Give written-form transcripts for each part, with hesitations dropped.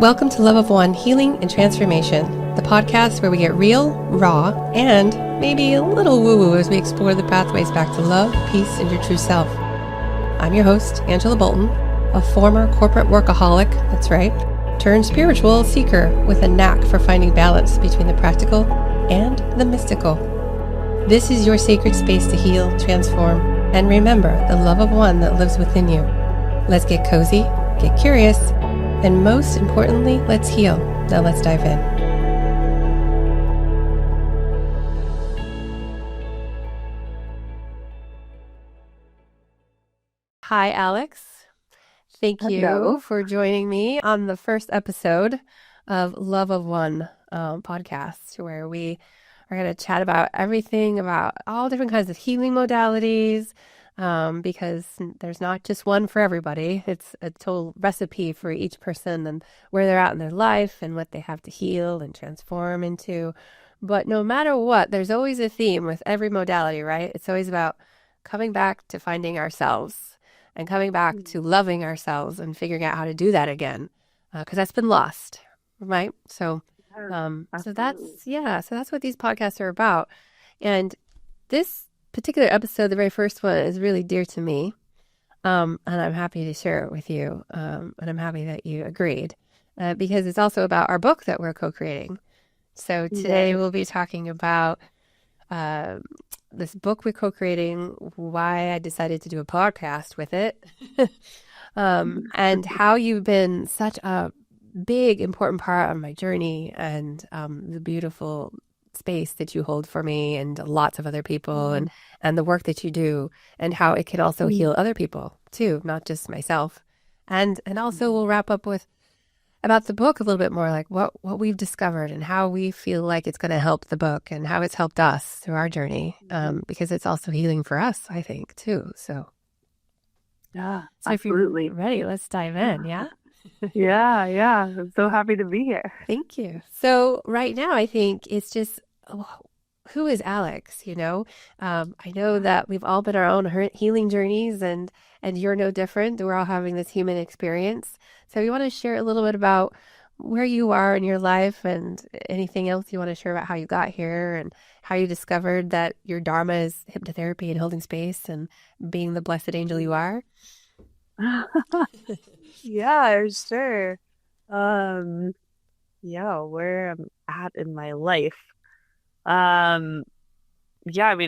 Welcome to Love of One Healing and Transformation, the podcast where we get real, raw, and maybe a little woo-woo as we explore the pathways back to love, peace, and your true self. I'm your host, Angela Bolton, a former corporate workaholic, that's right, turned spiritual seeker with a knack for finding balance between the practical and the mystical. This is your sacred space to heal, transform, and remember the love of one that lives within you. Let's get cozy, get curious, and most importantly, let's heal. Now let's dive in. Hi, Alex. Thank you for joining me on the first episode of Love of One podcast, where we are going to chat about everything, about all different kinds of healing modalities, because there's not just one for everybody. It's a total recipe for each person and where they're at in their life and what they have to heal and transform into. But no matter what, there's always a theme with every modality, right? It's always about coming back to finding ourselves and coming back to loving ourselves and figuring out how to do that again, because that's been lost, right? So that's what these podcasts are about. And this particular episode, the very first one, is really dear to me, and I'm happy to share it with you, and I'm happy that you agreed, because it's also about our book that we're co-creating. So today we'll be talking about this book we're co-creating, why I decided to do a podcast with it, and how you've been such a big, important part of my journey, and the beautiful space that you hold for me and lots of other people, and the work that you do, and how it can also heal other people too, not just myself. And also we'll wrap up with about the book a little bit more, like what we've discovered and how we feel like it's going to help the book and how it's helped us through our journey, because it's also healing for us, I think, too. So absolutely. If you're ready, let's dive in. Yeah. Yeah. I'm so happy to be here. Thank you. So right now, I think it's just, who is Alex? I know that we've all been our own healing journeys, and you're no different. We're all having this human experience. So you want to share a little bit about where you are in your life and anything else you want to share about how you got here and how you discovered that your dharma is hypnotherapy and holding space and being the blessed angel you are? Yeah, sure. Where I'm at in my life. I mean,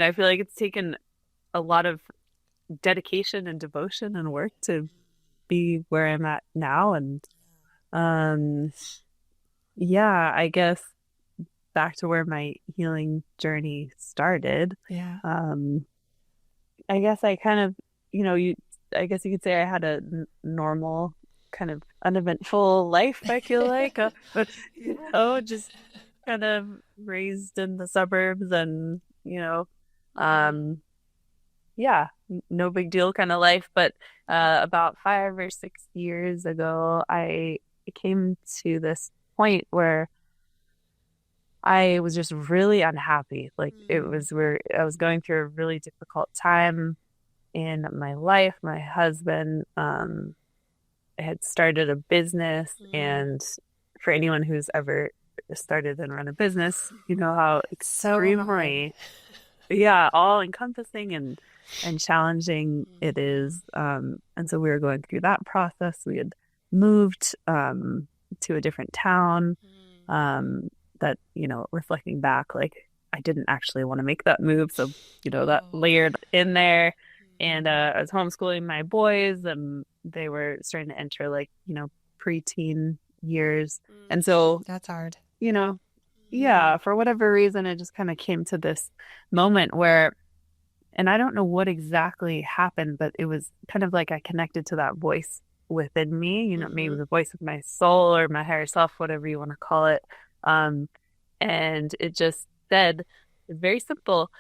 I feel like it's taken a lot of dedication and devotion and work to be where I'm at now. And I guess back to where my healing journey started. Yeah. I guess I kind of, I guess you could say I had a normal, kind of uneventful life, I feel like, but just kind of raised in the suburbs and, no big deal kind of life. But about 5 or 6 years ago, I came to this point where I was just really unhappy. Like it was where I was going through a really difficult time in my life. My husband had started a business, and for anyone who's ever started and run a business, you know how extremely, all encompassing and challenging it is. And so we were going through that process. We had moved to a different town. That, reflecting back, like I didn't actually want to make that move. So, that layered in there. And I was homeschooling my boys, and they were starting to enter preteen years. And so that's hard. For whatever reason, it just kind of came to this moment where, and I don't know what exactly happened, but it was kind of like I connected to that voice within me, maybe the voice of my soul or my higher self, whatever you want to call it. And it just said, very simple,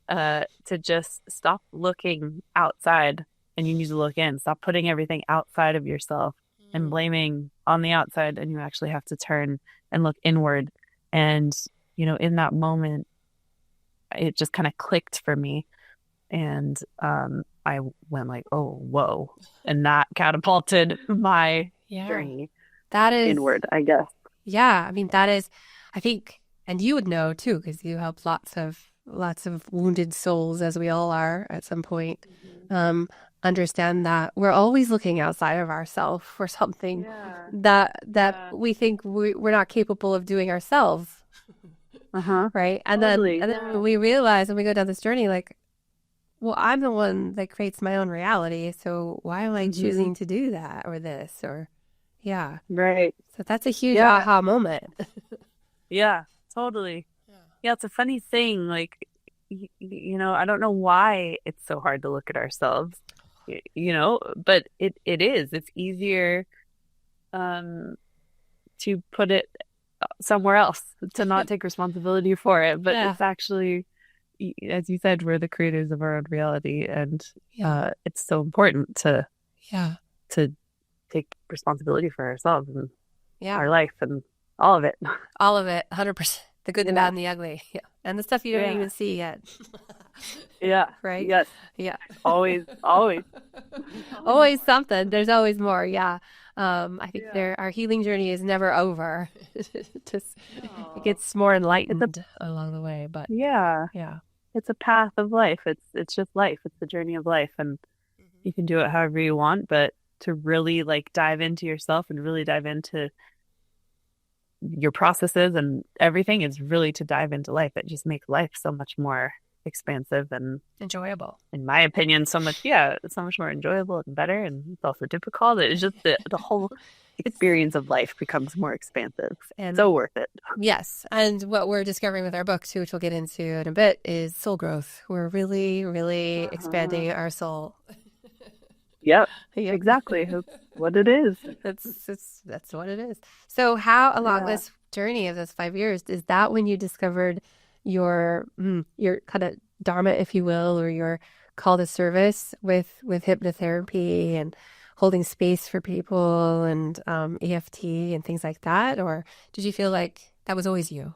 to just stop looking outside and you need to look in. Stop putting everything outside of yourself and blaming on the outside, and you actually have to turn and look inward. And, in that moment, it just kind of clicked for me. And I went like, oh, whoa. And that catapulted my journey. that is, inward, I guess. yeah, I mean, that is, I think, and you would know too, because you help lots of wounded souls, as we all are at some point, Mhm. understand that we're always looking outside of ourselves for something Yeah. that Yeah. we think we're not capable of doing ourselves, Uh-huh. right? Totally. And then when we realize when we go down this journey, like, well, I'm the one that creates my own reality, so why am I Hmm. choosing to do that or this or yeah. Right. So that's a huge Yeah. aha moment. Yeah. Totally. Yeah, it's a funny thing. Like, I don't know why it's so hard to look at ourselves, but it is. It's easier um to put it somewhere else, to not take responsibility for it. But Yeah. it's actually, as you said, we're the creators of our own reality, and Yeah. it's so important Yeah. to take responsibility for ourselves and Yeah. our life and all of it. All of it, 100%. The good, the bad, Yeah. and the ugly. Yeah. And the stuff you don't Yeah. even see yet. Yeah. Right? Yes. Yeah. Always, always, always Always more. something. There's always more. Yeah. I think Yeah. our healing journey is never over. Just it No. gets more It's a enlightened along the way. But Yeah. yeah. It's a path of life. It's just life. It's the journey of life, and you can do it however you want, but to really like dive into yourself and really dive into your processes and everything is really to dive into life. It just makes life so much more expansive and, Enjoyable. in my opinion, so much, yeah, it's so much more enjoyable and better. And it's also difficult. It's just the whole It's experience of life becomes more expansive. and So worth it. yes, and what we're discovering with our book too, which we'll get into in a bit, is soul growth. We're really, really Uh-huh. expanding our soul. Yep, Yep. exactly. That's what it is. That's what it is. So how along Yeah. this journey of those 5 years, is that when you discovered your kind of dharma, if you will, or your call to service with hypnotherapy and holding space for people and EFT and things like that? Or did you feel like that was always you?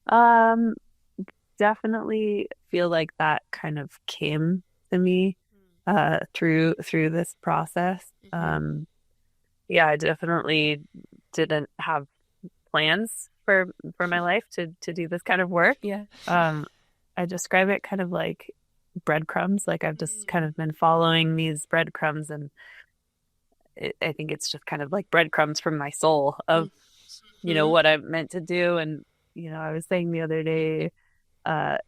Um, Definitely feel like that kind of came to me through this process. Mm-hmm. Yeah, I definitely didn't have plans for my life to do this kind of work. Yeah. Um, I describe it kind of like breadcrumbs. Like I've just kind of been following these breadcrumbs, and I think it's just kind of like breadcrumbs from my soul of Mm-hmm. what I'm meant to do. And I was saying the other day,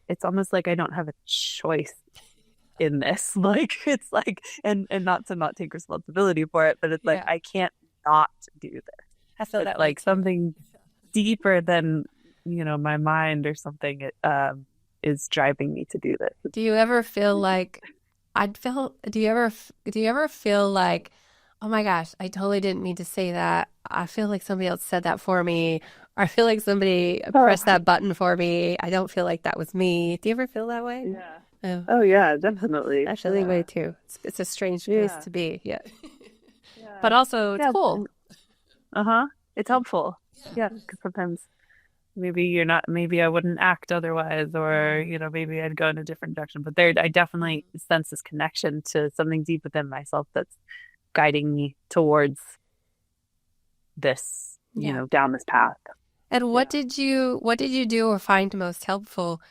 it's almost like I don't have a choice in this. Like it's like, and not take responsibility for it, but it's like Yeah. I can't not do this. I feel It's that way like too. something deeper than my mind or something is driving me to do this. Do you ever feel like I'd feel do you ever feel like, oh my gosh, I totally didn't mean to say that. I feel like somebody else said that for me. Or I feel like somebody Oh, pressed that button for me. I don't feel like that was me. Do you ever feel that way? yeah. Oh, Oh yeah, definitely. I feel that way Yeah. too. It's a strange place Yeah. to be. Yeah. Yeah. But also it's Yeah. cool. Uh-huh. It's helpful. Yeah, because sometimes maybe I wouldn't act otherwise, or maybe I'd go in a different direction. But I definitely sense this connection to something deep within myself that's guiding me towards this, Yeah. down this path. And Yeah. what did you do or find most helpful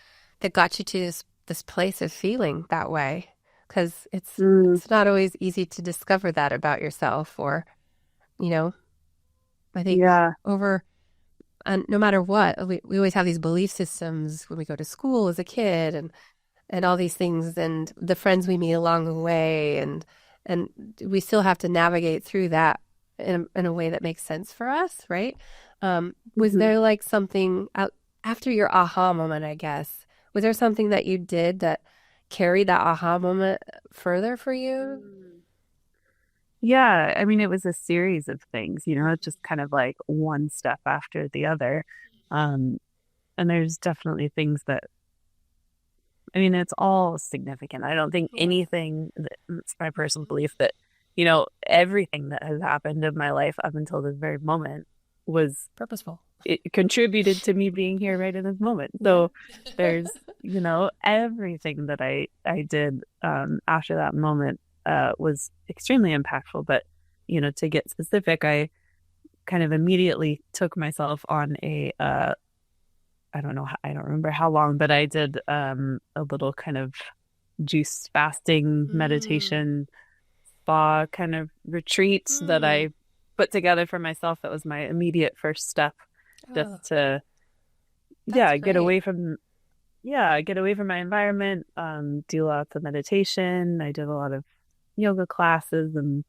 that got you to this place of feeling that way? Because Mm, it's not always easy to discover that about yourself, or you know, I think yeah. over and no matter what, we always have these belief systems when we go to school as a kid and all these things and the friends we meet along the way and we still have to navigate through that in a way that makes sense for us, right? Was Hmm. there like something out after your aha moment, I guess, was there something that you did that carried that aha moment further for you? Yeah, I mean, it was a series of things, it's just kind of like one step after the other. Um, and there's definitely things that, I mean, it's all significant. I don't think Yeah. anything it's my personal belief that, everything that has happened in my life up until this very moment was Purposeful. it contributed to me being here right in this moment. Yeah. So there's, everything that I did after that moment was extremely impactful. But, to get specific, I kind of immediately took myself on I don't know, I don't remember how long, but I did a little kind of juice fasting Mm, meditation spa kind of retreat that mm. I put together for myself. That was my immediate first step, just Oh, to, that's yeah, great. get away from my environment, do lots of meditation. I did a lot of yoga classes and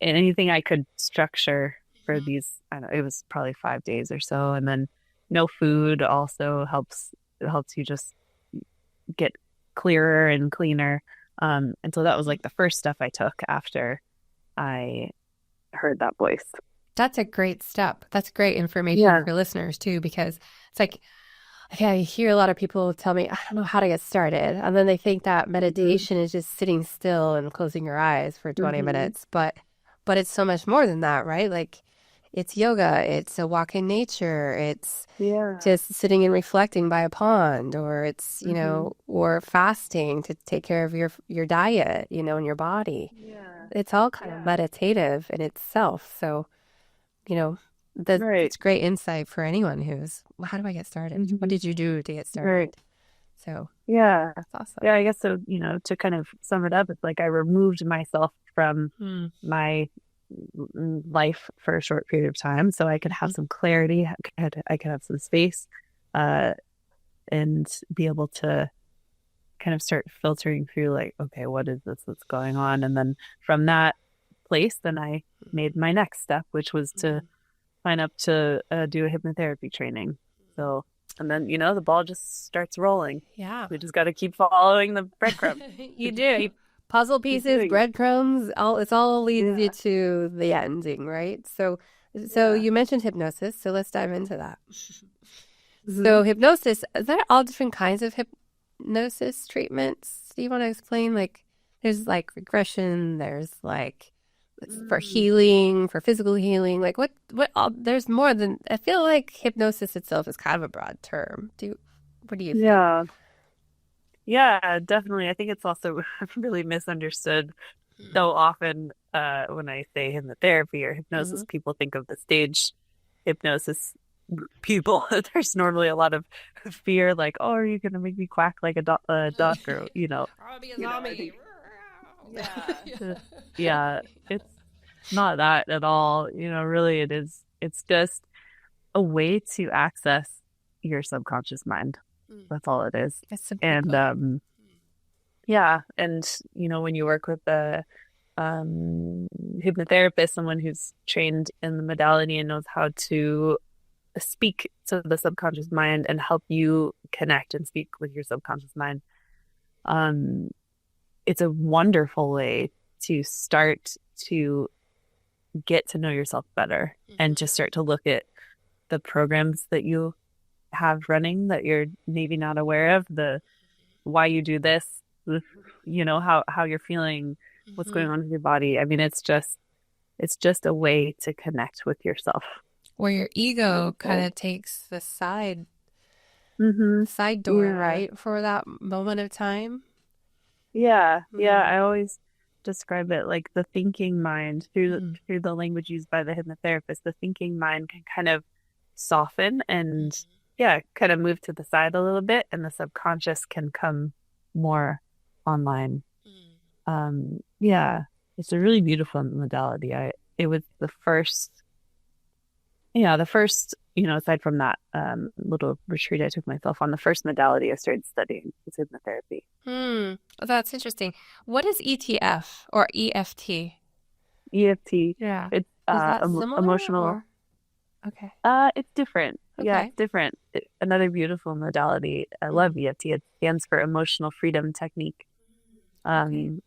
anything I could structure for Mhm. these. I don't know, it was probably 5 days or so. And then no food also helps you just get clearer and cleaner. And so that was like the first step I took after I heard that voice. That's a great step. That's great information Yeah. for listeners too, because it's like, okay, I hear a lot of people tell me, I don't know how to get started. And then they think that Hmm. meditation is just sitting still and closing your eyes for 20 Hmm. minutes. But it's so much more than that, right? Like it's yoga, it's a walk in nature, it's Yeah. just sitting and reflecting by a pond, or it's, Hmm. or fasting to take care of your diet, and your body. Yeah. It's all kind of Yeah. meditative in itself. So, you know, Right. that's great insight for anyone who's, well, how do I get started? What Hmm. did you do to get started? Right. So Yeah. that's Yeah, awesome. I guess so, to kind of sum it up, it's like I removed myself from Hmm. my life for a short period of time so I could have some clarity, I could have some space, uh, and be able to kind of start filtering through like, okay, what is this that's going on? And then from that place, then I made my next step, which was to sign up to do a hypnotherapy training. So, and then, the ball just starts rolling. Yeah. We just got to keep following the breadcrumbs. You Just do. Puzzle keep pieces, doing it. breadcrumbs, all leads you Yeah. to the ending, right? So Yeah. you mentioned hypnosis, so let's dive into that. Hmm. So hypnosis, are there all different kinds of hypnosis treatments? Do you want to explain? Like, there's like regression, there's like for Mm. healing, for physical healing. Like, there's more than, I feel like hypnosis itself is kind of a broad term. What do you think? Yeah. Yeah, definitely. I think it's also really misunderstood. So often, when I say hypnotherapy or Mm-hmm. hypnosis, people think of the stage hypnosis people. There's normally a lot of fear, like, "Oh, are you gonna make me quack like a duck?" Or I'll be a I zombie. think, yeah, Yeah. yeah, it's not that at all. Really, it is. It's just a way to access your subconscious mind. Mm, That's all it is. that's a great And point. yeah, and when you work with a hypnotherapist, someone who's trained in the modality and knows how to speak to the subconscious mind and help you connect and speak with your subconscious mind. Um, it's a wonderful way to start to get to know yourself better and Mm-hmm. to start to look at the programs that you have running that you're maybe not aware of, the why you do this, how you're feeling, what's Mm-hmm. going on with your body. I mean, it's just a way to connect with yourself. Where your ego kind Beautiful. of takes the Mm-hmm. side door, Yeah. right? For that moment of time. Yeah. Yeah. Mm. I always describe it like the thinking mind Mm. through the language used by the hypnotherapist. The thinking mind can kind of soften and, yeah, kind of move to the side a little bit, and the subconscious can come more online. Yeah, it's a really beautiful modality. It was the first, aside from that little retreat I took myself on, the first modality I started studying was hypnotherapy. Hmm. Oh, that's interesting. What is ETF or EFT? EFT, Yeah. it's Is that similar emotional. or okay? It's different. Yeah, Okay. it's different. Another beautiful modality. I love Mm. EFT. It stands for Emotional Freedom Technique. Okay. Um,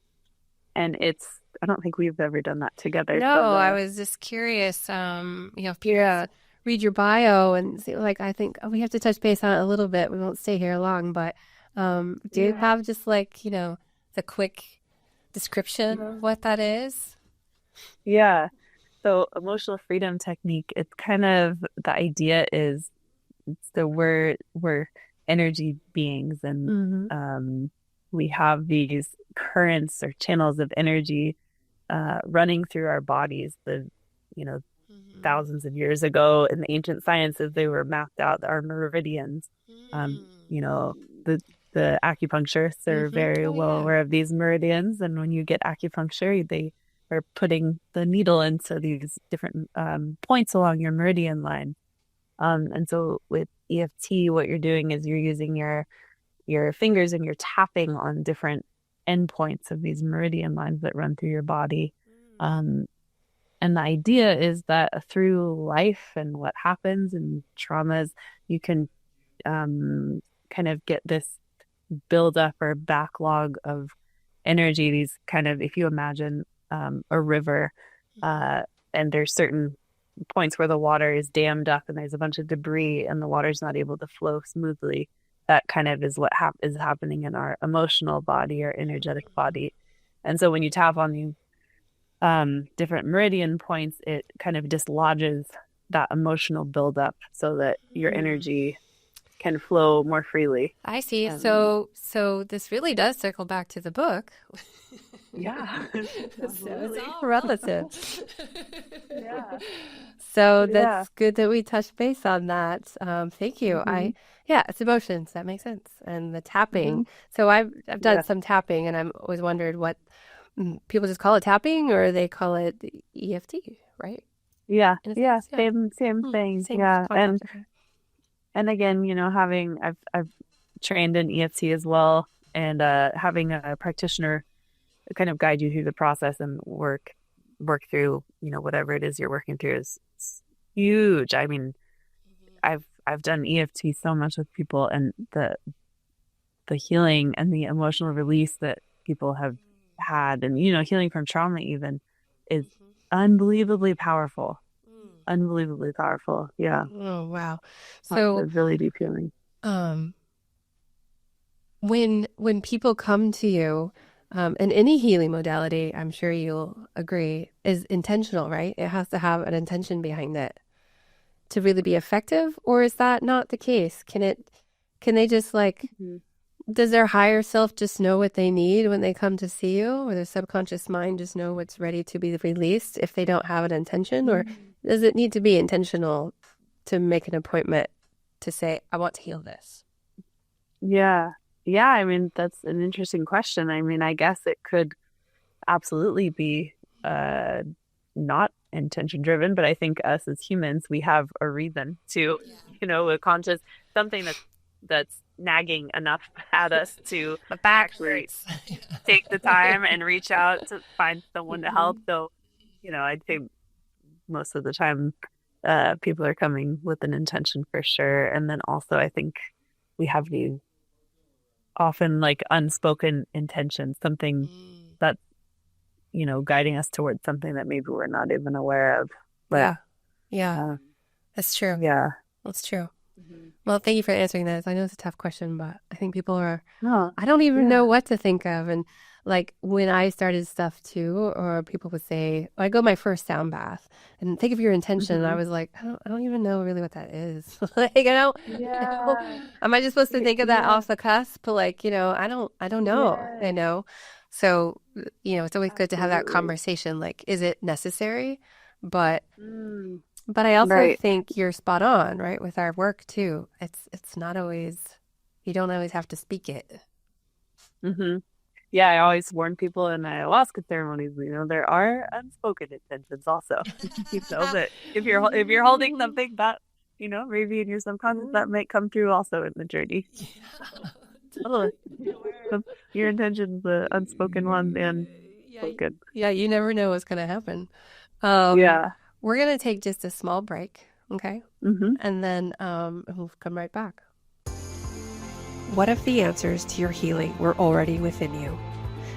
and I don't think we've ever done that together. But No, I was just curious. If people yeah, read your bio and see, like, I think we have to touch base on it a little bit. We won't stay here long, but do you yeah. have just like, the quick description of what that is? Yeah. So emotional freedom technique, it's kind of the idea is, so we're energy beings, and Mm-hmm. we have these currents or channels of energy running through our bodies. You know, Mm-hmm. thousands of years ago in the ancient sciences, they were mapped out our meridians. You know, the acupuncturists are Mm-hmm. very Oh, well yeah. aware of these meridians, and when you get acupuncture, they are putting the needle into these different points along your meridian line. And so with EFT, what you're doing is you're using your fingers and you're tapping on different endpoints of these meridian lines that run through your body. Um, and the idea is that through life and what happens and traumas, you can kind of get this buildup or backlog of energy. These kind of, if you imagine a river, Mm-hmm. uh, and there's certain points where the water is dammed up and there's a bunch of debris and the water's not able to flow smoothly. That kind of is what is happening in our emotional body or energetic body. And so when you tap on these different meridian points, it kind of dislodges that emotional buildup so that your Mm. energy can flow more freely. I see. Um, So this really does circle back to the book. yeah, So it's absolutely. all relative. Yeah, So yeah. that's good that we touched base on that. Thank you. Hmm. Yeah, it's emotions. That makes sense. And the tapping. Hmm. So I've done Yeah. some tapping, and I'm always wondered what people just call it tapping or they call it EFT, right? Yeah, In a yeah, sense, yeah. same thing. Same Yeah. concept. Okay. And again, you know, having I've trained in EFT as well, and having a practitioner kind of guide you through the process and work through, you know, whatever it is you're working through is huge. I mean, I've done EFT so much with people, and the healing and the emotional release that people have had, and you know, healing from trauma even is unbelievably powerful. Unbelievably powerful. Yeah. Oh, wow. Lots So, of really deep healing. um, when people come to you, and any healing modality, I'm sure you'll agree, is intentional, right? It has to have an intention behind it to really be effective, or is that not the case? Can they just like, Mhm. does their higher self just know what they need when they come to see you, or their subconscious mind just know what's ready to be released if they don't have an intention, or does it need to be intentional to make an appointment to say, I want to heal this? Yeah. Yeah, I mean, that's an interesting question. I mean, I guess it could absolutely be uh not intention driven, but I think us as humans, we have a reason to, you know, a conscious something that's nagging enough at us to My back actually hurts. take the time and reach out to find someone to help. Mhm. So, you know, I'd say most of the time people are coming with an intention for sure. And then also I think we have these often like unspoken intentions, something Mm. that, you know, guiding us towards something that maybe we're not even aware of. But Yeah, yeah, uh, that's true. yeah. That's true. Mhm. Well, thank you for answering this. I know it's a tough question, but I think people are, No, I don't even yeah. know what to think of. And like when I started stuff too, or people would say, I go my first sound bath and think of your intention. And I Hmm. was like, I don't even know really what that is. Like, Yeah. am I just supposed to think of that Yeah. off the cusp? Like, I don't Yes. know. So, it's always good to have that Absolutely. conversation. Like, is it necessary? But Mm. but I also Right. think you're spot on, right? With our work too. It's not always you don't always have to speak it. Hmm. Yeah, I always warn people in ayahuasca ceremonies, you know, there are unspoken intentions also. You know, that if you're holding something that, you know, maybe in your subconscious that might come through also in the journey. Yeah, Oh, be aware. the, your intentions, the unspoken one and Yeah, spoken. yeah, you never know what's gonna happen. Um, Yeah. we're gonna take just a small break, okay? Hmm. And then we'll come right back. What if the answers to your healing were already within you?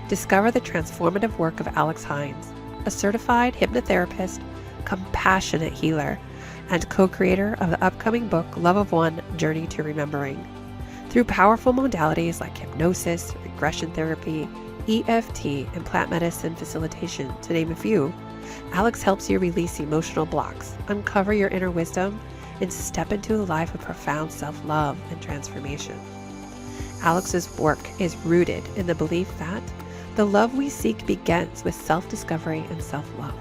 Discover the transformative work of Alex Heintz, a certified hypnotherapist, compassionate healer, and co-creator of the upcoming book Love of One: Journey to Remembering. Through powerful modalities like hypnosis, regression therapy, EFT, and plant medicine facilitation, to name a few, Alex helps you release emotional blocks, uncover your inner wisdom, and step into a life of profound self-love and transformation. Alex's work is rooted in the belief that The love we seek begins with self-discovery and self-love.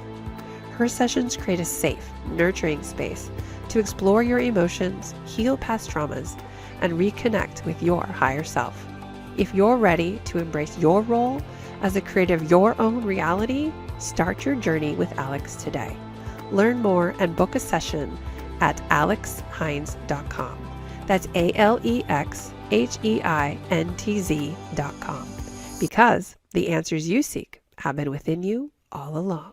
Her sessions create a safe, nurturing space to explore your emotions, heal past traumas, and reconnect with your higher self. If you're ready to embrace your role as a creator of your own reality, start your journey with Alex today. Learn more and book a session at alexheintz.com. That's ALEXHEINTZ.com. Because the answers you seek have been within you all along.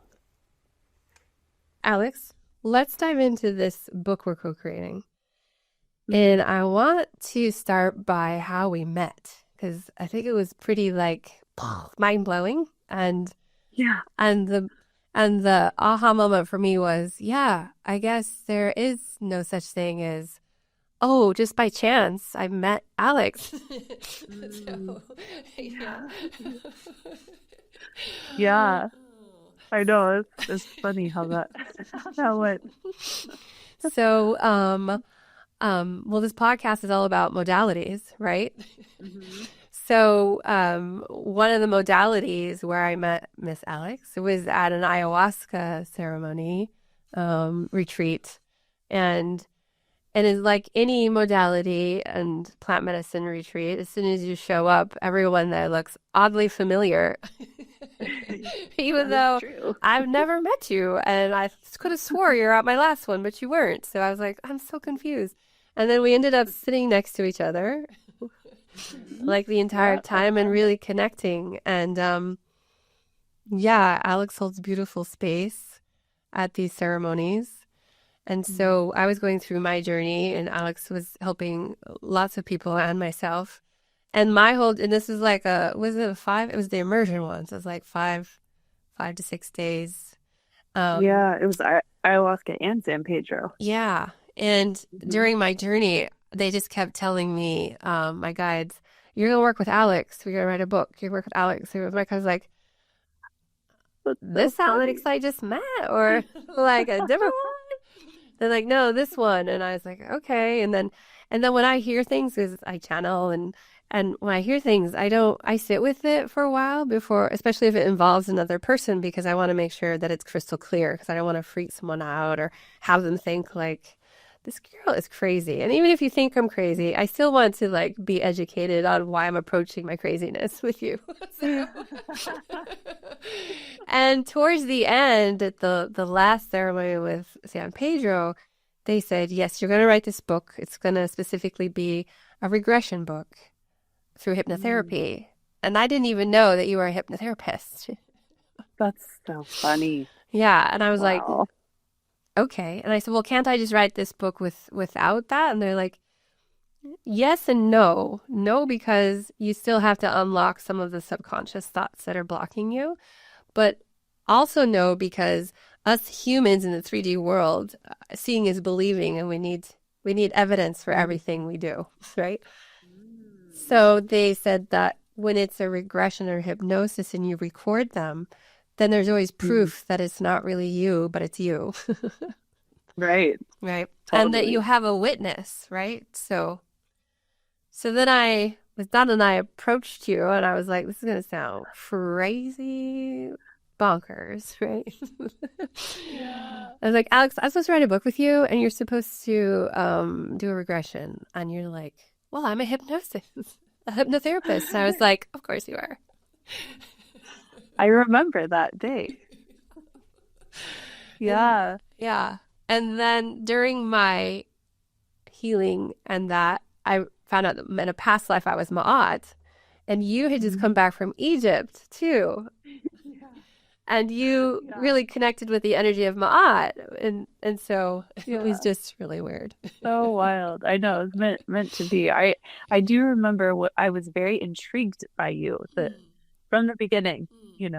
Alex, let's dive into this book we're co-creating. And I want to start by how we met, because I think it was pretty mind-blowing. And the aha moment for me was, I guess there is no such thing as, oh, just by chance I met Alex. So, Yeah. I know. It's funny how that went. So, well, this podcast is all about modalities, right? Mm-hmm. So, one of the modalities where I met Miss Alex was at an ayahuasca ceremony, retreat, and it's like any modality and plant medicine retreat. As soon as you show up, everyone there looks oddly familiar, even though I've never met you, and I could have swore you're at my last one, but you weren't. So I was like, I'm so confused. And then we ended up sitting next to each other like the entire time and really connecting. And Alex holds beautiful space at these ceremonies. And so I was going through my journey, and Alex was helping lots of people and myself. And and this is like was it a 5? It was the immersion one. So it was like 5 to 6 days. It was ayahuasca and San Pedro. Yeah. And during my journey, they just kept telling me, my guides, you're going to work with Alex. We're going to write a book. You're going to work with Alex. And my cousin's like, this Alex I just met, or like a different one? They're like, no, this one. And I was like, okay. And then when I hear things, because I channel, and when I hear things, I sit with it for a while before, especially if it involves another person, because I want to make sure that it's crystal clear, because I don't want to freak someone out or have them think like, this girl is crazy. And even if you think I'm crazy, I still want to like be educated on why I'm approaching my craziness with you. And towards the end, at the last ceremony with San Pedro, they said, yes, you're going to write this book. It's going to specifically be a regression book through hypnotherapy. And I didn't even know that you were a hypnotherapist. That's so funny. Yeah. And I was like, okay. And I said, well, can't I just write this book without that? And they're like, yes and no. No, because you still have to unlock some of the subconscious thoughts that are blocking you. But also no, because us humans in the 3D world, seeing is believing, and we need evidence for everything we do, right? So they said that when it's a regression or hypnosis and you record them, then there's always proof that it's not really you, but it's you. Right. Right. Totally. And that you have a witness, right? So then I was done, and I approached you, and I was like, this is going to sound crazy bonkers, right? I was like, Alex, I'm supposed to write a book with you, and you're supposed to do a regression. And you're like, well, I'm a hypnotherapist. And I was like, of course you are. I remember that day. Yeah. Yeah. And then during my healing and that, I found out that in a past life I was Ma'at, and you had just come back from Egypt too. And you really connected with the energy of Ma'at. And so it was just really weird. So wild. I know, it was meant to be. I do remember I was very intrigued by you from the beginning, and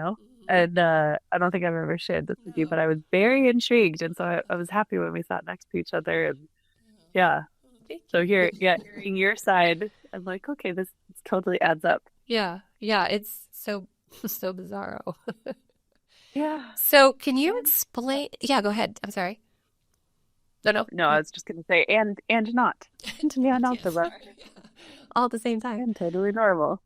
I don't think I've ever shared this with you, but I was very intrigued. And so I was happy when we sat next to each other. And so hearing your side, I'm like, okay, this totally adds up. Yeah. Yeah. It's so bizarro. Yeah. So can you explain? Yeah, go ahead. I'm sorry. No. No, I was just going to say, and not. And not the sorry. rest. all at the same time. And totally normal.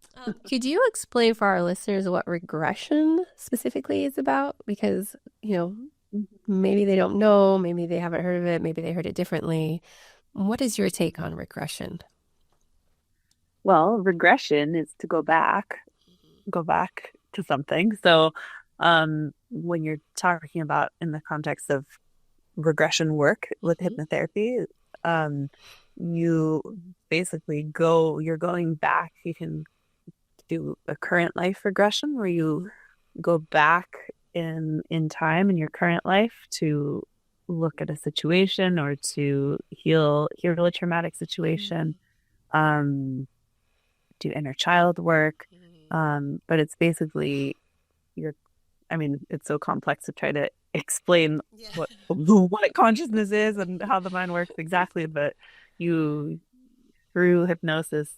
Could you explain for our listeners what regression specifically is about? Because, maybe they don't know, maybe they haven't heard of it, maybe they heard it differently. What is your take on regression? Well, regression is to go back to something. So, when you're talking about in the context of regression work with hypnotherapy, you basically you're going back. You can do a current life regression where you go back in time in your current life to look at a situation or to heal a traumatic situation, do inner child work. But it's basically it's so complex to try to explain what consciousness is and how the mind works exactly, but you, through hypnosis,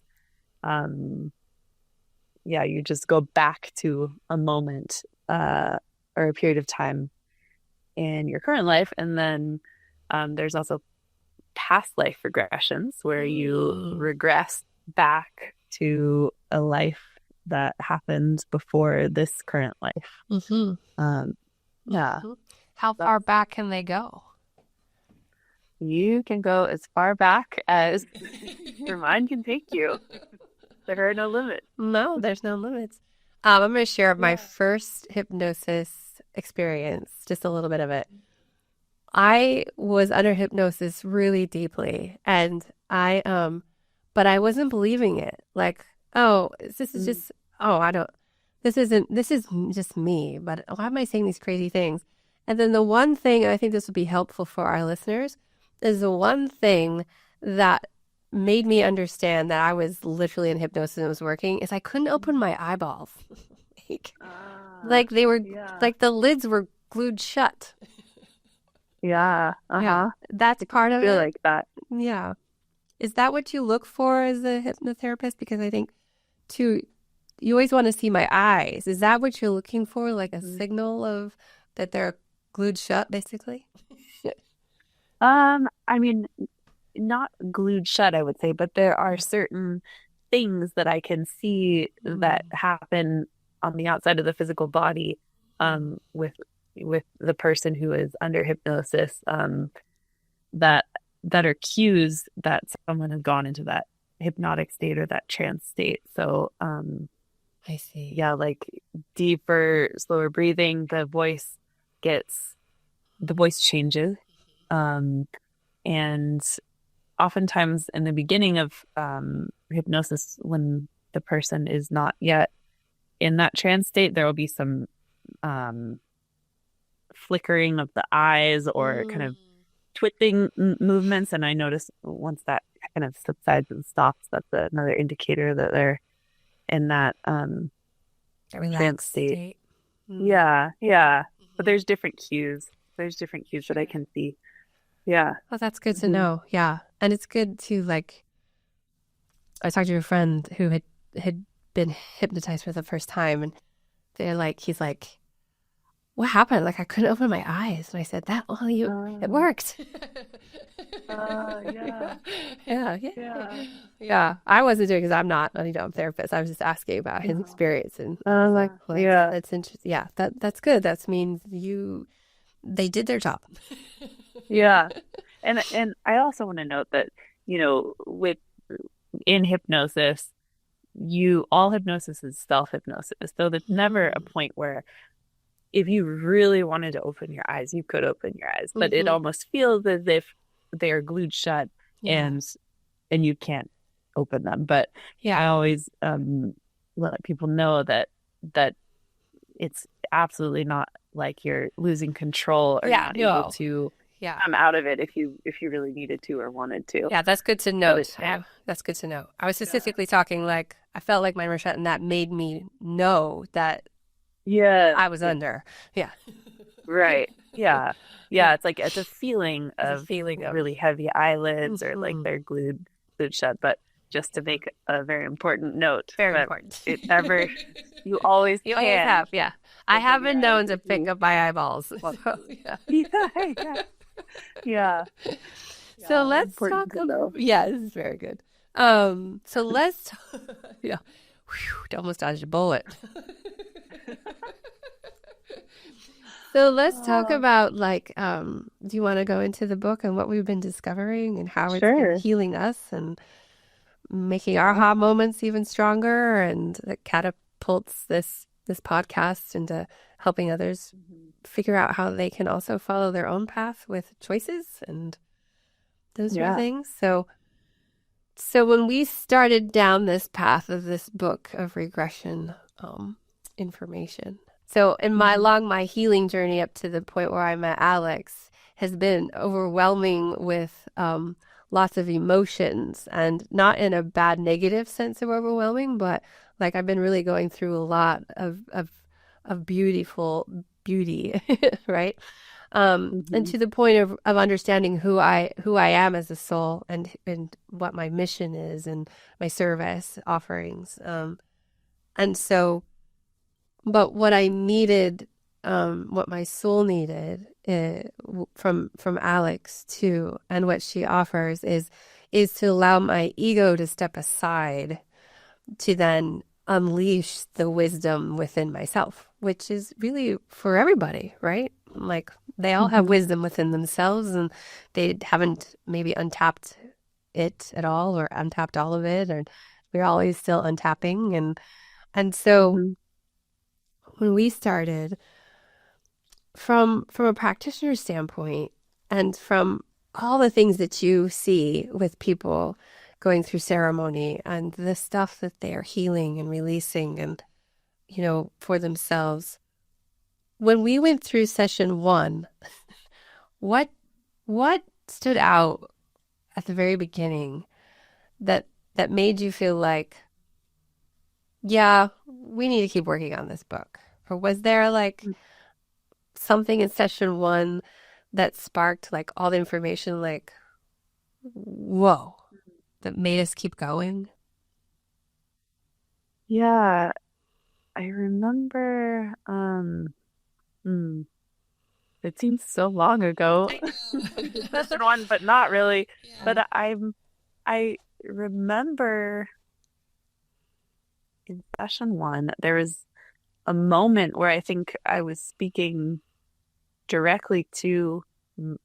you just go back to a moment or a period of time in your current life. And then there's also past life regressions where you regress back to a life that happened before this current life. How far back can they go? You can go as far back as your mind can take you. There are no limits. No, there's no limits. I'm going to share my first hypnosis experience, just a little bit of it. I was under hypnosis really deeply, and but I wasn't believing it. Like, this is just, this is just me, but why am I saying these crazy things? And then the one thing, and I think this would be helpful for our listeners, is the one thing that made me understand that I was literally in hypnosis and it was working is I couldn't open my eyeballs. like they were, like the lids were glued shut. Yeah. Yeah. That's part of it. I feel like that. Yeah. Is that what you look for as a hypnotherapist? Because I think, too, you always want to see my eyes. Is that what you're looking for? Like a signal of that they're glued shut, basically? Not glued shut, I would say, but there are certain things that I can see that happen on the outside of the physical body with the person who is under hypnosis that are cues that someone has gone into that hypnotic state or that trance state. So I see. Yeah, like deeper, slower breathing, the voice changes. And oftentimes in the beginning of hypnosis, when the person is not yet in that trance state, there will be some flickering of the eyes or kind of twitching movements. And I notice once that kind of subsides and stops, that's another indicator that they're in that trance state. Yeah. But there's different cues. That I can see. Yeah. Well, that's good to know. Yeah. And it's good to, like, I talked to a friend who had been hypnotized for the first time, and he's like, what happened? Like, I couldn't open my eyes. And I said, it worked. Yeah. I wasn't doing it because I'm not a therapist. I was just asking about his experience. And that's interesting. Yeah. That's good. That means they did their job. Yeah. And I also want to note that, in hypnosis, all hypnosis is self-hypnosis. So there's never a point where if you really wanted to open your eyes, you could open your eyes, but it almost feels as if they are glued shut and you can't open them. But I always let people know that it's absolutely not like you're losing control or not able to come out of it if you really needed to or wanted to. Yeah, that's good to know. That's good to know. I was specifically talking like I felt like mine were shut, and that made me know that I was under. Yeah. Right. Yeah. Yeah. It's a feeling of really heavy eyelids or like they're glued shut. But just to make a very important note. Very important. It never, you always have. Yeah. I have been known to pick up my eyeballs. Yeah. So let's talk about, this is very good. So let's, yeah, whew, almost dodged a bullet. So let's talk Oh, about like, do you want to go into the book and what we've been discovering and how it's been sure. healing us and making our Yeah. aha moments even stronger and that catapults this podcast into helping others Mhm. figure out how they can also follow their own path with choices and those sort of Yeah. things. So when we started down this path of this book of regression information, so in Mhm. my healing journey up to the point where I met Alex has been overwhelming with lots of emotions, and not in a bad negative sense of overwhelming, but like I've been really going through a lot of beautiful beauty, right? And Mhm. to the point of understanding who I am as a soul and what my mission is and my service offerings. And so, but what I needed, what my soul needed from Alex too, and what she offers is to allow my ego to step aside to then unleash the wisdom within myself, which is really for everybody, right? Like they all have Mhm. wisdom within themselves and they haven't maybe untapped it at all or untapped all of it, or we're always still untapping. And so Mhm. when we started from a practitioner standpoint and from all the things that you see with people going through ceremony and the stuff that they are healing and releasing and for themselves. When we went through session 1, what what stood out at the very beginning that that made you feel like, yeah, we need to keep working on this book? Or was there like something in session 1 that sparked like all the information like, whoa, that made us keep going? Yeah, I remember, hmm, it seems so long ago. I know. Session one, but not really. Yeah. But I remember in session one, there was a moment where I think I was speaking directly to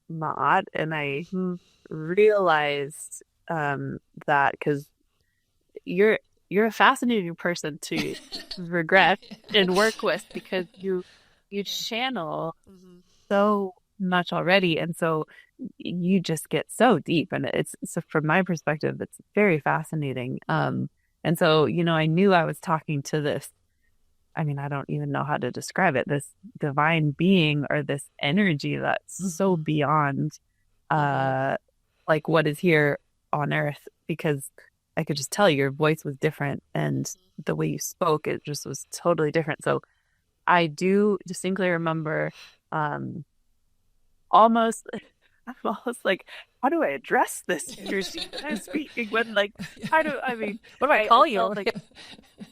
Maat, and I Hmm. realized that because you're you're a fascinating person to regress and work with because you channel Mhm. so much already, and so you just get so deep, and it's so from my perspective, it's very fascinating. And so I knew I was talking to this. I mean, I don't even know how to describe it. This divine being or this energy that's so Mhm. beyond Mhm. uh like what is here on earth, because I could just tell your voice was different and the way you spoke, it just was totally different. So I do distinctly remember um almost I'm almost like, how do I address this energy that I'm speaking when like how do I mean What do I I call you? felt like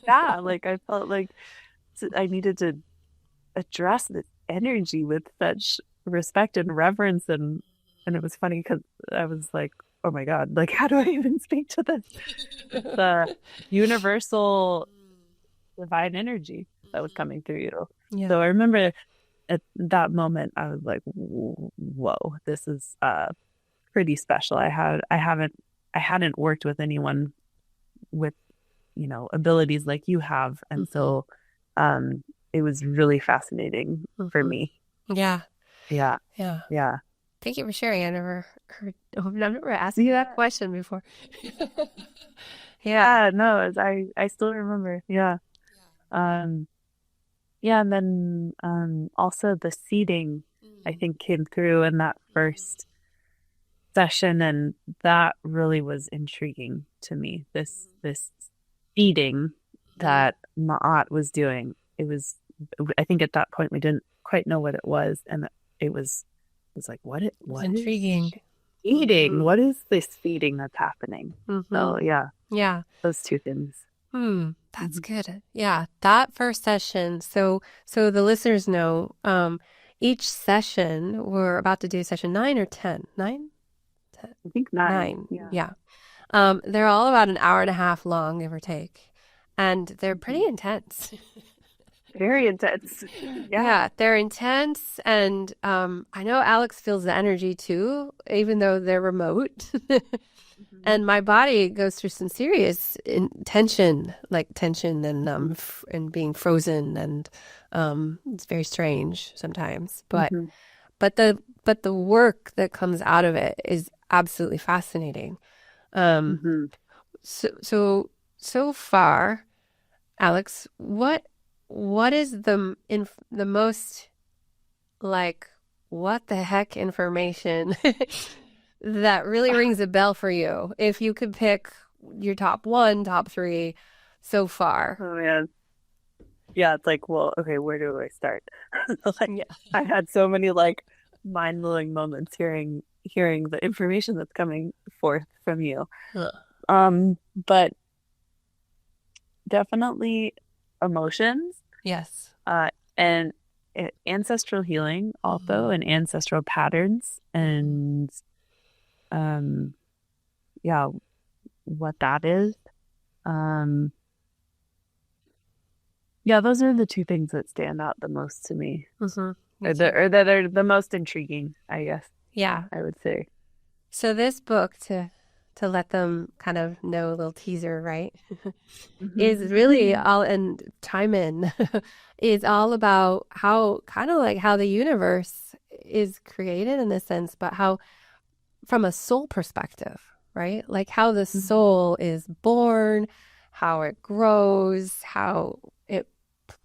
yeah, like I felt like I needed to address this energy with such respect and reverence, and it was funny because I was like, oh my God, like how do I even speak to this universal divine energy that was coming through you? Yeah. So I remember at that moment I was like, whoa, this is pretty special. I hadn't worked with anyone with abilities like you have, and Mhm. so um it was really fascinating for Mhm. me. Yeah. Yeah, Yeah. yeah, Thank you for sharing. I never heard, I've never asked you that yeah, question before. Yeah. yeah. No, I still remember. Yeah, um, yeah, and then also the seating I Mm. think came through in that first session, and that really was intriguing to me. This seating Mhm. that Ma'at was doing. It was, I think at that point we didn't quite know what it was, and it was like, It was what is intriguing. she feeding? Mhm. What is this feeding that's happening? So Mhm. yeah, Yeah. those two things. That's Mhm. good. Yeah, that first session. So the listeners know, each session, we're about to do session 9 or 10. 9? 10. I think nine. 9. Yeah. Yeah. They're all about an hour and a half long, give or take, and they're pretty intense. Very intense. Yeah. Yeah, they're intense, and I know Alex feels the energy too, even though they're remote. Mhm. And my body goes through some serious tension, like tension and and being frozen, and it's very strange sometimes. Mhm. But the work that comes out of it is absolutely fascinating. Um, Mhm. so far, Alex, what is the most like what the heck information that really rings a bell for you? If you could pick your top one, top three so far. Oh man. Yeah, it's like, well, okay, where do I start? Like, Yeah. I had so many like mind-blowing moments hearing the information that's coming forth from you. Huh. But definitely emotions, Yes. and ancestral healing also, Mhm. and ancestral patterns, Mhm. and um, yeah, what that is. Um, yeah, those are the two things that stand out the most to me, Mhm. Me or too. that are the most intriguing, I guess Yeah. I would say. So this book to let them kind of know a little teaser, right? Is really Mhm. all and time in is all about how kind of like how the universe is created in a sense, but how from a soul perspective, right? Like how the soul is born, how it grows, how it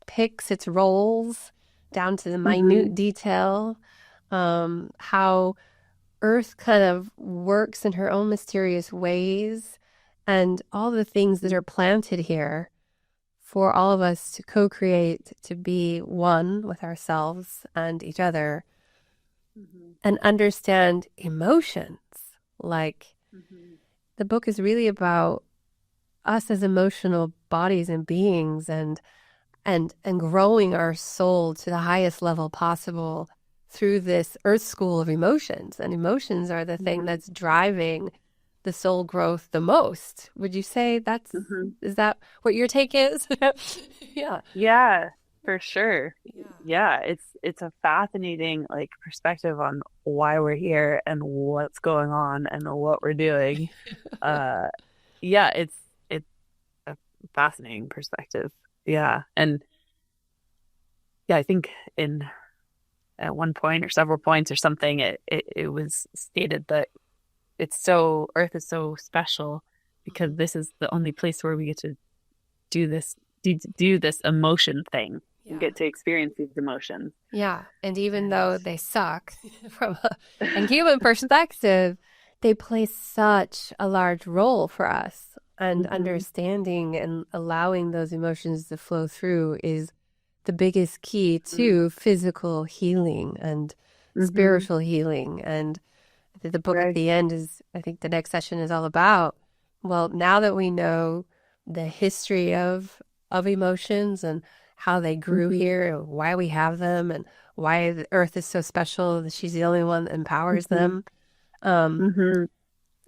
picks its roles down to the minute Mhm. detail, how Earth kind of works in her own mysterious ways, and all the things that are planted here for all of us to co-create, to be one with ourselves and each other, Mhm. and understand emotions. Like Mhm. the book is really about us as emotional bodies and beings, and growing our soul to the highest level possible through this earth school of emotions. And emotions are the thing Mhm. that's driving the soul growth the most. Would you say Mhm. is that what your take is? Yeah. Yeah, for sure. Yeah. Yeah, it's a fascinating like perspective on why we're here and what's going on and what we're doing. Uh, yeah, it's a fascinating perspective. Yeah, and yeah, I think in at one point or several points or something, it was stated that it's so Earth is so special because Mhm. this is the only place where we get to do do this emotion thing. We Yeah. get to experience these emotions. Yeah. And even And though they suck from a human perspective, they play such a large role for us. And hmm understanding and allowing those emotions to flow through is the biggest key to physical healing and hmm spiritual healing. And the book at right. the end is, I think the next session is all about, well, now that we know the history of emotions and how they grew hmm here and why we have them and why the earth is so special that she's the only one that empowers hmm them. Um, hmm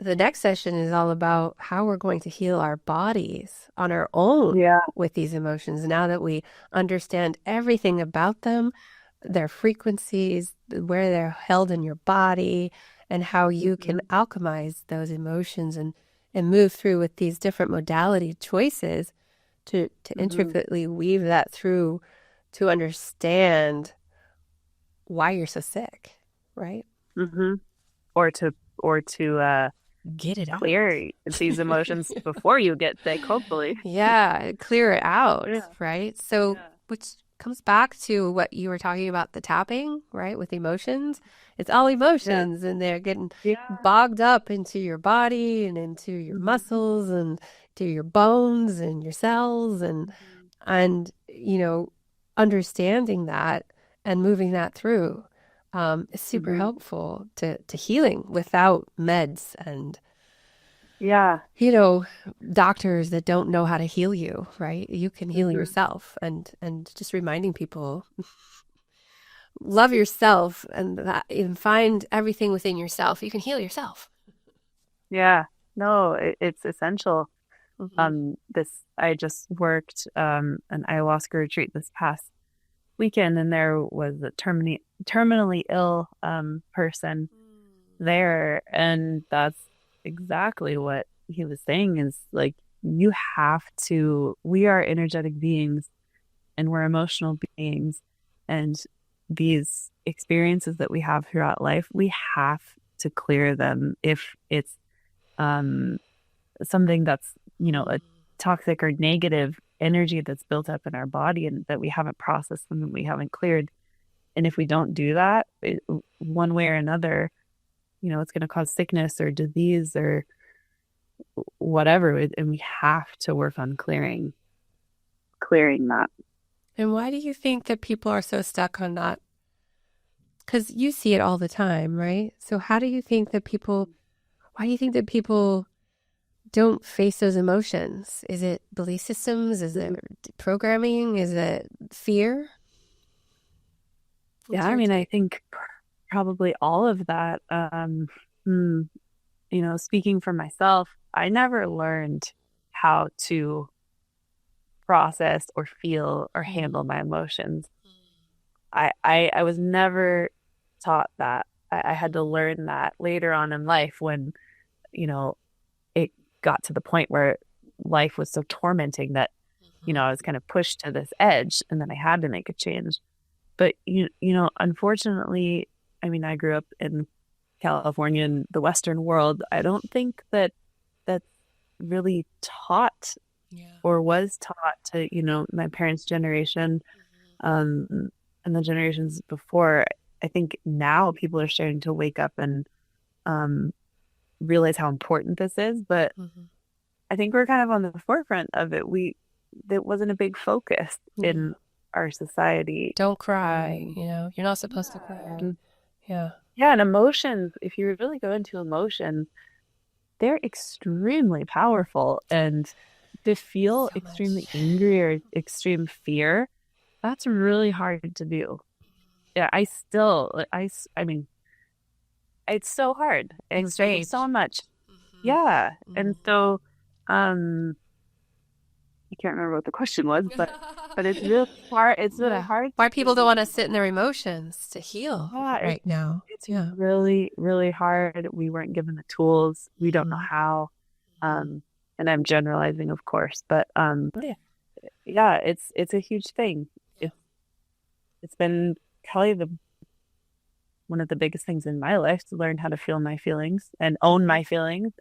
the next session is all about how we're going to heal our bodies on our own Yeah. with these emotions now that we understand everything about them, their frequencies, where they're held in your body, and how you can hmm alchemize those emotions and move through with these different modality choices to hmm intricately weave that through to understand why you're so sick, right? hmm Or to Get it out. clear these emotions before you get sick, hopefully. Yeah, clear it out, Yeah. right? So, Yeah. which comes back to what you were talking about the tapping, right? With emotions. It's all Yeah. emotions, and they're getting Yeah. bogged up into your body and into your hmm muscles and to your bones and your cells, and understanding that and moving that through is super hmm helpful to healing without meds and Yeah. you know, doctors that don't know how to heal you, right? You can heal hmm yourself, and just reminding people love yourself and find everything within yourself. You can heal yourself. Yeah. No, it's essential. Mm-hmm. I just worked an ayahuasca retreat this past weekend, and there was a terminally ill person there, and that's exactly what he was saying is like you have to. We are energetic beings, and we're emotional beings, and these experiences that we have throughout life, we have to clear them if it's um something that's, a toxic or negative energy that's built up in our body and that we haven't processed and we haven't cleared. And if we don't do that, one way or another, it's going to cause sickness or disease or whatever. And we have to work on clearing that. And why do you think that people are so stuck on that? Because you see it all the time, right? So why do you think that people don't face those emotions? Is it belief systems? Is it programming? Is it fear? Yeah, I mean, I think probably all of that. Speaking for myself, I never learned how to process or feel or handle my emotions. I was never taught that. I had to learn that later on in life when, it got to the point where life was so tormenting that, I was kind of pushed to this edge and then I had to make a change. But unfortunately, I mean, I grew up in California in the Western world. I don't think that that's really taught or was taught to, my parents' generation, and the generations before. I think now people are starting to wake up and realize how important this is. But I think we're kind of on the forefront of it. That wasn't a big focus in our society. Don't cry, you're not supposed to cry. Yeah. Yeah, and emotions, if you really go into emotions, they're extremely powerful. And to feel So extremely much. angry or extreme fear, that's really hard to do. Yeah, I mean, it's so hard. I And struggle rage. so much. Yeah. And so, I can't remember what the question was, but it's real hard. It's really hard. Why people don't want to sit in their emotions to heal Yeah, right now. it's Yeah. really, really hard. We weren't given the tools. We don't know how. And I'm generalizing, of course, but yeah, it's a huge thing. It's been probably one of the biggest things in my life to learn how to feel my feelings and own my feelings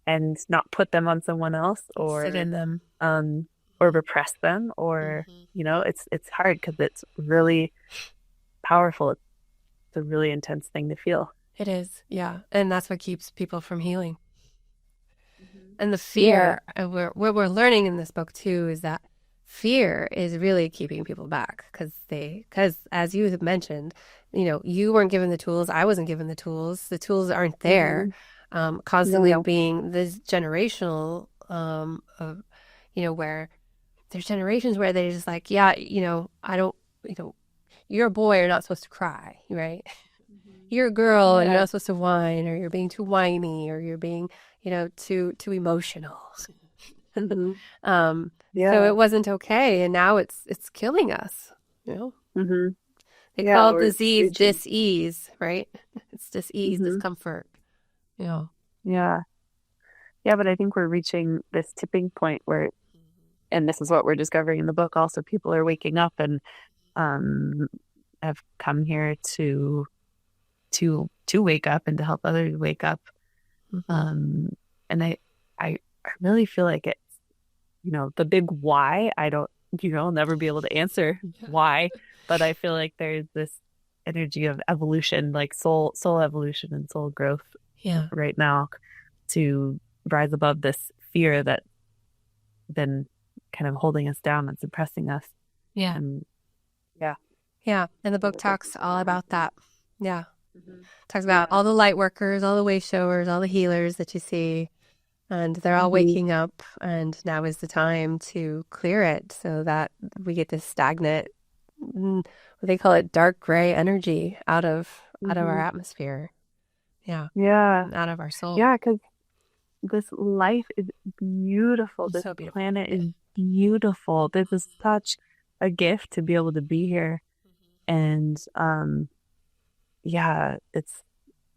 and not put them on someone else or sit in them or repress them or it's hard because it's really powerful. It's a really intense thing to feel. It is, yeah, and that's what keeps people from healing. And the fear, and what we're learning in this book too, is that fear is really keeping people back because as you have mentioned, you weren't given the tools, I wasn't given the tools aren't there. Constantly being this generational where there's generations where they're just like, yeah, I don't, you're a boy, you're not supposed to cry, right? You're a girl and you're not supposed to whine, or you're being too whiny, or you're being, too emotional. So it wasn't okay, and now it's killing us. They call it disease dis-ease, right? It's dis-ease, discomfort. Yeah, but I think we're reaching this tipping point where, and this is what we're discovering in the book. Also, people are waking up and have come here to wake up and to help others wake up. And I really feel like it's, the big why. I don't, I'll never be able to answer why, but I feel like there's this energy of evolution, like soul evolution and soul growth right now to rise above this fear that's been kind of holding us down and suppressing us. Yeah. And the book talks all about that. Yeah. Talks about all the light workers, all the way showers, all the healers that you see, and they're all waking up, and now is the time to clear it so that we get this stagnant, what they call it, dark gray energy out of our atmosphere. Yeah. Out of our soul. Yeah, because this life is beautiful. This So beautiful. planet is beautiful. This is such a gift to be able to be here. And yeah, it's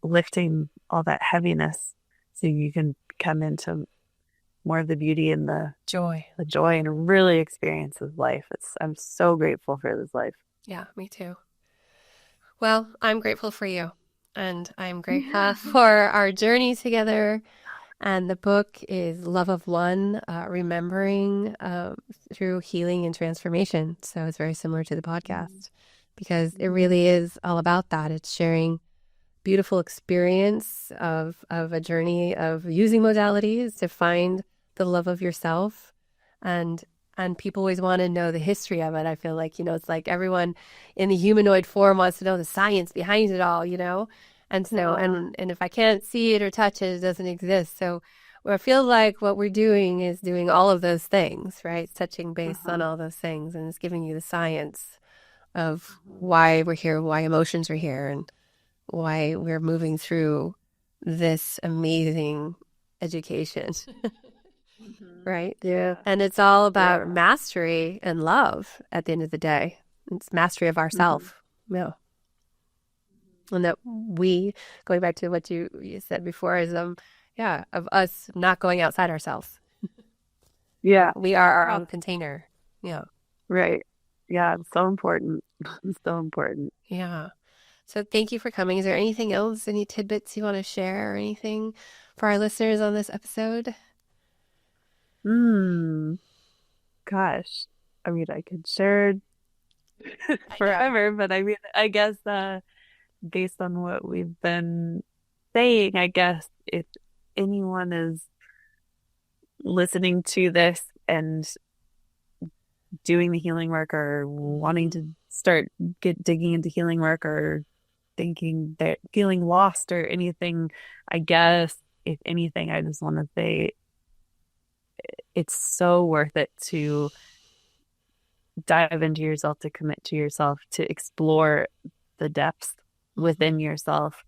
lifting all that heaviness so you can come into more of the beauty and the Joy. joy and really experience this life. I'm so grateful for this life. Yeah, me too. Well, I'm grateful for you, and I'm grateful for our journey together. And the book is Love of One, Remembering through Healing and Transformation. So it's very similar to the podcast because it really is all about that. It's sharing beautiful experience of a journey of using modalities to find the love of yourself. And people always want to know the history of it. I feel like, it's like everyone in the humanoid form wants to know the science behind it all, And so, and if I can't see it or touch it, it doesn't exist. So I feel like what we're doing is doing all of those things, right? It's touching base on all those things, and it's giving you the science of why we're here, why emotions are here, and why we're moving through this amazing education. Right? Yeah. And it's all about mastery and love at the end of the day. It's mastery of ourself. Yeah. And that going back to what you said before, is of us not going outside ourselves. Yeah. We are our own container. Yeah. Right. Yeah, it's so important. It's so important. Yeah. So thank you for coming. Is there anything else, any tidbits you want to share or anything for our listeners on this episode? Gosh. I mean, I could share forever, but I mean, I guess based on what we've been saying, I guess if anyone is listening to this and doing the healing work or wanting to start digging into healing work or thinking that feeling lost or anything, I guess if anything, I just want to say it's so worth it to dive into yourself, to commit to yourself, to explore the depths within yourself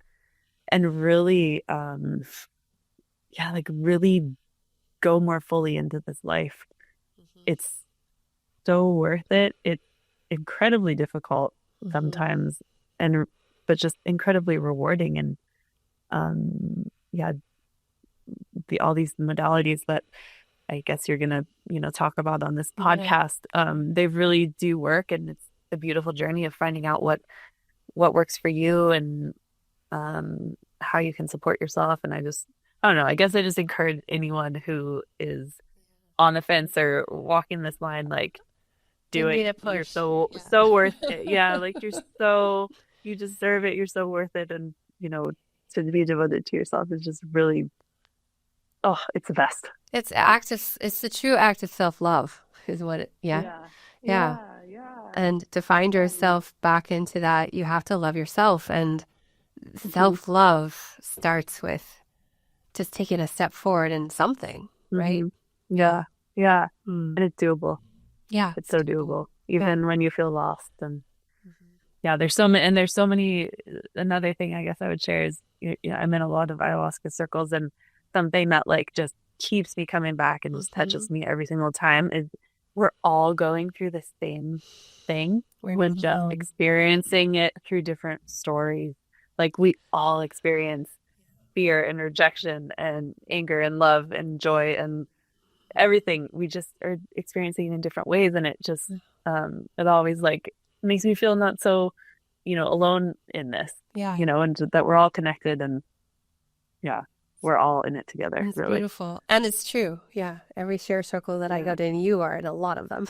and really really go more fully into this life. It's so worth it. It's incredibly difficult sometimes, but just incredibly rewarding. And all these modalities that I guess you're gonna talk about on this podcast, they really do work, and it's a beautiful journey of finding out what works for you and how you can support yourself. And I don't know, I guess I just encourage anyone who is on the fence or walking this line, like, do it. You're so worth it. Yeah, like you deserve it. You're so worth it. And to be devoted to yourself is just really, it's the best. It's the true act of self-love is what it, yeah. And to find yourself back into that, you have to love yourself. And self-love starts with just taking a step forward in something, right? Yeah. And it's doable. Yeah. It's so doable, even when you feel lost. And there's so many, another thing I guess I would share is, I'm in a lot of ayahuasca circles, and something that like just keeps me coming back and just touches me every single time is we're all going through the same thing. We're just experiencing it through different stories. Like we all experience fear and rejection and anger and love and joy and everything. We just are experiencing it in different ways, and it just it always like makes me feel not so alone in this. And that we're all connected, and we're all in it together. It's really beautiful. And it's true. Yeah. Every share circle that I go in, you are in a lot of them.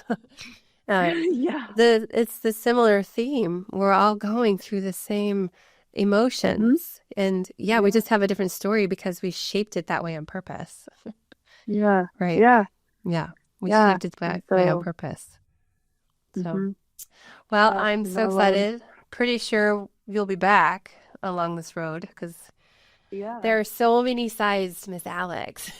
It's the similar theme. We're all going through the same emotions. And we just have a different story because we shaped it that way on purpose. Right. Yeah. We shaped it that way on purpose. So, well, I'm so excited. Pretty sure you'll be back along this road because there are so many sides to Miss Alex.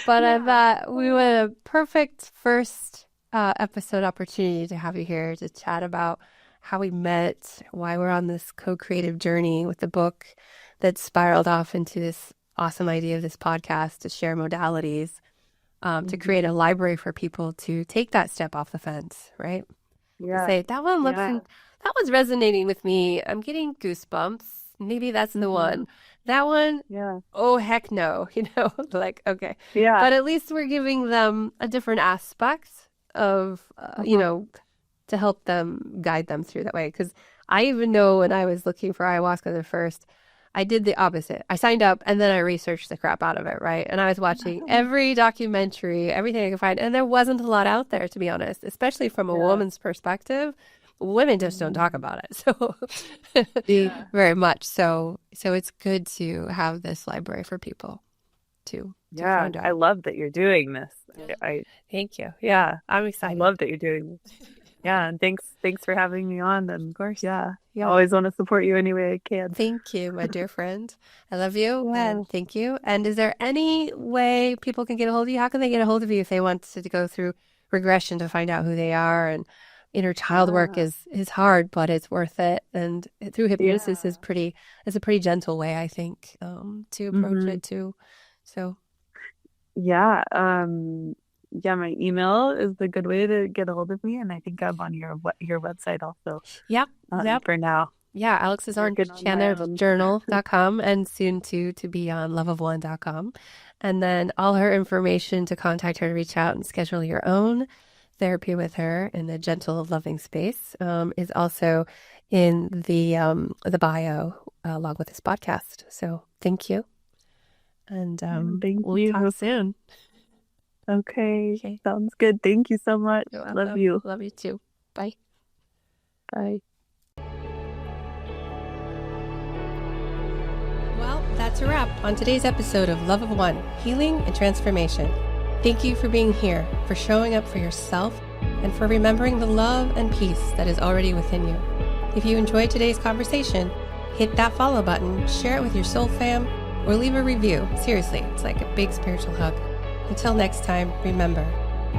But I thought we had a perfect first episode opportunity to have you here to chat about how we met, why we're on this co-creative journey with the book that spiraled off into this awesome idea of this podcast to share modalities, to create a library for people to take that step off the fence, right? Yeah. Say, that one looks, that one's resonating with me. I'm getting goosebumps. Maybe that's the one. That one, oh, heck no, like, okay. Yeah. But at least we're giving them a different aspect of, to help them, guide them through that way. Because I even know when I was looking for ayahuasca the first, I did the opposite. I signed up and then I researched the crap out of it, right? And I was watching every documentary, everything I could find. And there wasn't a lot out there, to be honest, especially from a woman's perspective. Women just don't talk about it. So very much. So it's good to have this library for people to find out. I love that you're doing this. Thank you. Yeah, I'm excited. I love that you're doing this. Yeah, and thanks for having me on. And of course, I always want to support you any way I can. Thank you, my dear friend. I love you. And thank you. And is there any way people can get a hold of you? How can they get a hold of you if they want to go through regression to find out who they are? And inner child work is hard, but it's worth it. And through hypnosis is a pretty gentle way, I think, to approach it too. So my email is the good way to get a hold of me, and I think I'm on your website also. Yep. For now. Yeah, alex'sorangejournal.com and soon to be on loveofone.com. And then all her information to contact her, to reach out and schedule your own therapy with her in a gentle, loving space is also in the bio along with this podcast. So thank you. And we'll talk soon. Okay. Sounds good. Thank you so much. Love you. Love you too. Bye. Bye. Well, that's a wrap on today's episode of Love of One, Healing and Transformation. Thank you for being here, for showing up for yourself, and for remembering the love and peace that is already within you. If you enjoyed today's conversation, hit that follow button, share it with your soul fam, or leave a review. Seriously, it's like a big spiritual hug. Until next time, remember,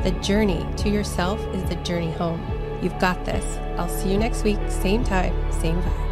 the journey to yourself is the journey home. You've got this. I'll see you next week, same time, same vibe.